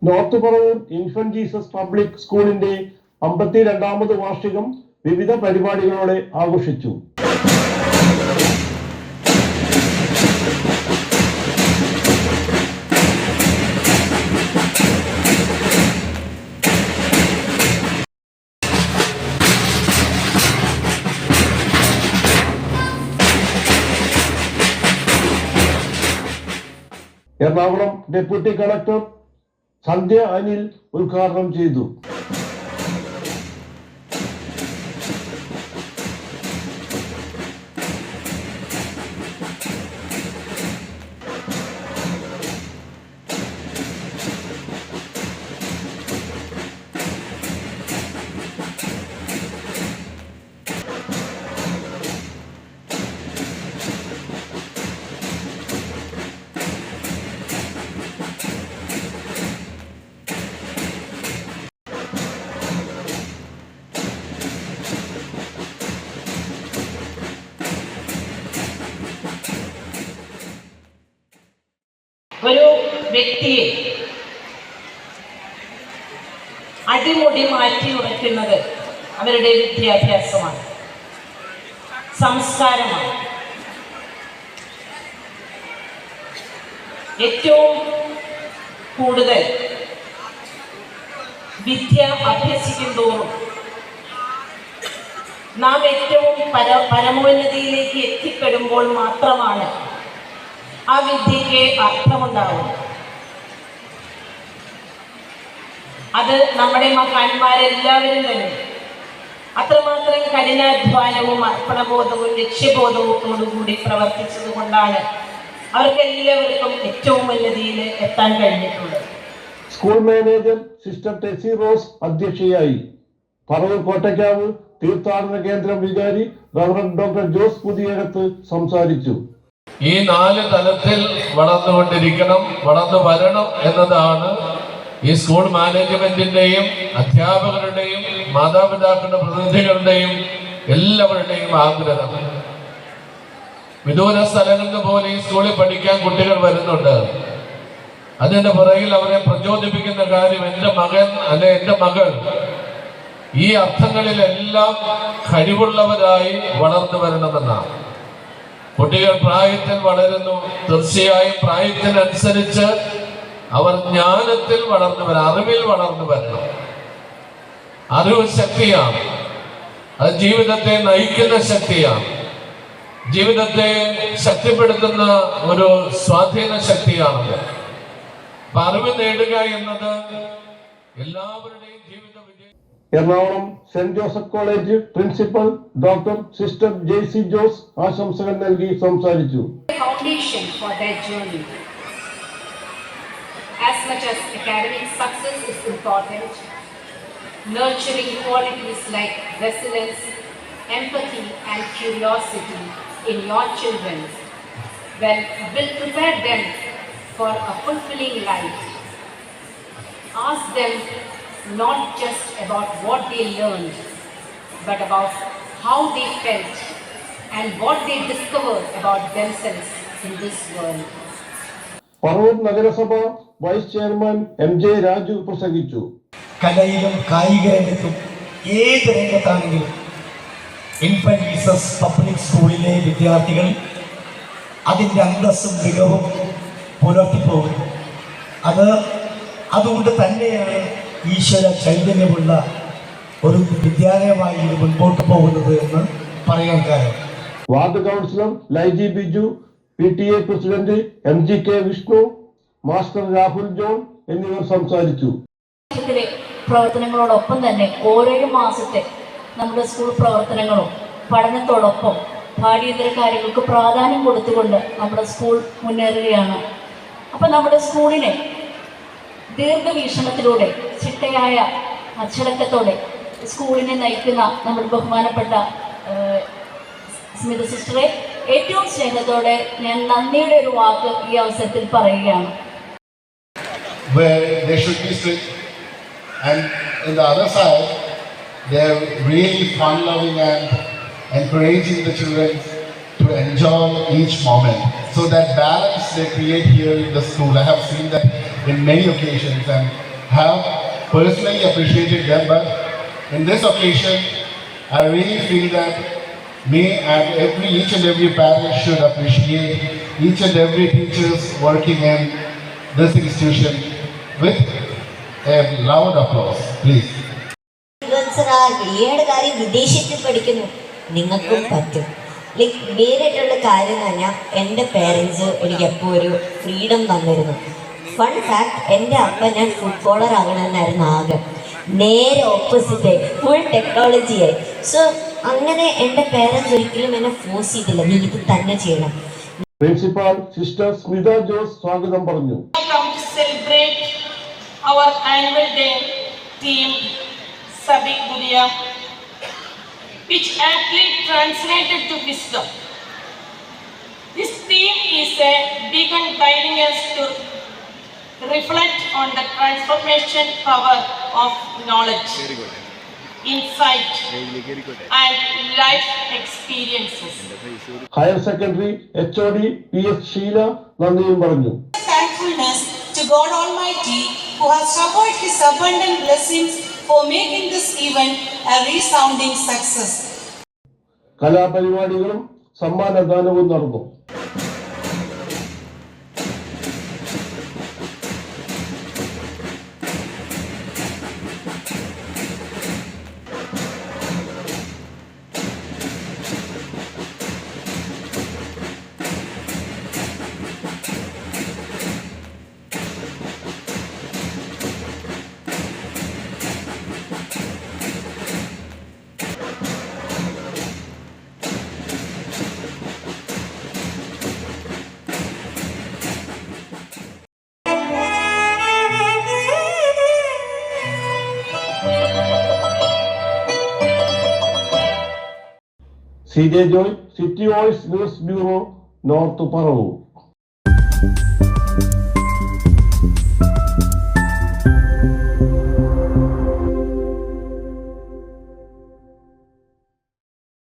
North Paravur infant Jesus public സ്കൂളിന്റെ 52ാമത് വാർഷികം വിവിധ പരിപാടികളോടെ ആഘോഷിച്ചു. എറണാകുളം ഡെപ്യൂട്ടി കളക്ടർ സന്ധ്യ അനിൽ ഉദ്ഘാടനം ചെയ്തു. ഒരു വ്യക്തിയെ അടിമുടി മാറ്റി ഉറയ്ക്കുന്നത് അവരുടെ വിദ്യാഭ്യാസമാണ്, സംസ്കാരമാണ്. ഏറ്റവും കൂടുതൽ വിദ്യ അഭ്യസിക്കും തോറും നാം ഏറ്റവും പരമോന്നതിയിലേക്ക് എത്തിപ്പെടുമ്പോൾ മാത്രമാണ് ആ വിദ്യയ്ക്ക് അർത്ഥമുണ്ടാവും. അത് നമ്മുടെ മഹാന്മാരെല്ലാവരും തന്നെ അത്രമാത്രം കഠിനാധ്വാനവും അർപ്പണബോധവും ലക്ഷ്യബോധവുമോടുകൂടി പ്രവർത്തിച്ചത് കൊണ്ടാണ് അവർക്കെല്ലാവർക്കും ഏറ്റവും ഉന്നതിയിൽ എത്താൻ കഴിഞ്ഞിട്ടുള്ളത്. School manager sister Tessy Rose അധ്യക്ഷയായി. പറവൂർ കോട്ടയ്ക്കാവ് തീർത്ഥാടന കേന്ദ്രം വികാരി റവറന്റ് ഡോക്ടർ ജോസ് പുതിയകത്ത് സംസാരിച്ചു. ഈ 4 തലത്തിൽ വളർന്നു വരണം എന്നതാണ് ഈ സ്കൂൾ മാനേജ്മെന്റിന്റെയും അധ്യാപകരുടെയും മാതാപിതാക്കളുടെ പ്രതിനിധികളുടെയും എല്ലാവരുടെയും ആഗ്രഹം. വിദൂര സ്ഥലങ്ങളിൽ പോലെ ഈ സ്കൂളിൽ പഠിക്കാൻ കുട്ടികൾ വരുന്നുണ്ട്. അതിന്റെ പുറകിൽ അവരെ പ്രചോദിപ്പിക്കുന്ന കാര്യം എൻ്റെ മകൻ അല്ലെ എൻ്റെ മകൾ ഈ അർത്ഥങ്ങളിലെല്ലാം കഴിവുള്ളവരായി വളർന്നു വരണമെന്നാണ്. കുട്ടികൾ പ്രായത്തിൽ വളരുന്നു. തീർച്ചയായും പ്രായത്തിനനുസരിച്ച് അവർ ജ്ഞാനത്തിൽ വളർന്നു വരണം, അറിവിൽ വളർന്നു വരണം. അറിവ് ശക്തിയാണ്, അത് ജീവിതത്തെ നയിക്കുന്ന ശക്തിയാണ്, ജീവിതത്തെ ശക്തിപ്പെടുത്തുന്ന ഒരു സ്വാധീന ശക്തിയാണത്. അപ്പൊ അറിവ് നേടുക എന്നത് എല്ലാവരുടെയും ജീവിത വിജയം. Ernakulam saint Joseph college principal doctor sister Jaicy Jose ആശംസകൾ നൽകി സംസാരിച്ചു. Foundation for their journey. As much as academic success is important, nurturing qualities like resilience, empathy, and curiosity in your children will prepare them for a fulfilling life. Ask them not just about what they learned, but about how they felt and what they discovered about themselves in this world. Paravur നഗരസഭ vice chairman MJ Raju പ്രസംഗിച്ചു. കലയിലും കായിക രംഗത്തും ഏത് രംഗത്താണെങ്കിലും infant Jesus public സ്കൂളിലെ വിദ്യാർത്ഥികൾ അതിൻ്റെ അന്തസ്സും മികവും പുലർത്തിപ്പോകുന്നു. അതുകൊണ്ട് തന്നെയാണ് ഈശ്വര ചൈതന്യമുള്ള ഒരു വിദ്യാലയമായി ഇത് മുൻപോട്ട് പോകുന്നത് എന്ന് പറയാൻ കാരണം. Ward councillor Laiji Biju, PTA president MGK Vishnu, master Rahul John എന്നിവർ സംസാരിച്ചു. പ്രവർത്തനങ്ങളോടൊപ്പം തന്നെ ഓരോ മാസത്തെ നമ്മുടെ സ്കൂൾ പ്രവർത്തനങ്ങളും പഠനത്തോടൊപ്പം പാഠ്യേതര കാര്യങ്ങൾക്ക് പ്രാധാന്യം കൊടുത്തുകൊണ്ട് നമ്മുടെ സ്കൂൾ മുന്നേറുകയാണ്. അപ്പം നമ്മുടെ സ്കൂളിനെ ദീർഘവീക്ഷണത്തിലൂടെ ചിട്ടയായ അച്ചടക്കത്തോടെ സ്കൂളിനെ നയിക്കുന്ന നമ്മുടെ ബഹുമാനപ്പെട്ട സ്മിത സിസ്റ്ററെ ഏറ്റവും സ്നേഹത്തോടെ ഞാൻ നന്ദിയുടെ ഒരു വാക്ക് ഈ അവസരത്തിൽ പറയുകയാണ്. And in the other side, they're really fun-loving and encouraging the children to enjoy each moment. So that balance they create here in the school, I have seen that in many occasions, and have personally appreciated them, but in this occasion, I really feel that each and every parent should appreciate each and every teachers working in this institution with a loud applause, please. ഈയുടെ കാര്യം വിദേശത്തിൽ പഠിക്കുന്നു, നിങ്ങൾക്കും പറ്റും. Like വേറായിട്ടുള്ള കാര്യം തന്നെ എൻ്റെ parents എനിക്ക് എപ്പോൾ ഒരു ഫ്രീഡം തന്നിരുന്നു. ഫൺ ഫാക്ട്, എൻ്റെ അപ്പ ഞാൻ ഫുട്ബോളർ ആകണമെന്നായിരുന്നു ആഗ്രഹം. നേരെ ഓപ്പോസിറ്റ് ഫുൾ ടെക്നോളജിയായി. സോ അങ്ങനെ എൻ്റെ പേരൻസ് ഒരിക്കലും എന്നെ ഫോഴ്സ് ചെയ്തില്ല, നീ ഇത് തന്നെ ചെയ്യണം. പ്രിൻസിപ്പാൾ സിസ്റ്റർ സ്മിത ജോസ് സ്വാഗതം പറഞ്ഞു. Our annual day theme Sabhi Duriya, which aptly translated to wisdom. This theme is a beacon guiding us to reflect on the transformation power of knowledge, insight and life experiences. Higher secondary HOD PS Sheela നന്ദിയും പറഞ്ഞു. Thankfulness to God Almighty who has showered His abundant blessings for making this event a resounding success. കലാപരിപാടികളും സമ്മാനദാനവും നടന്നു. CJ Joy, city voice news bureau, north Paravur.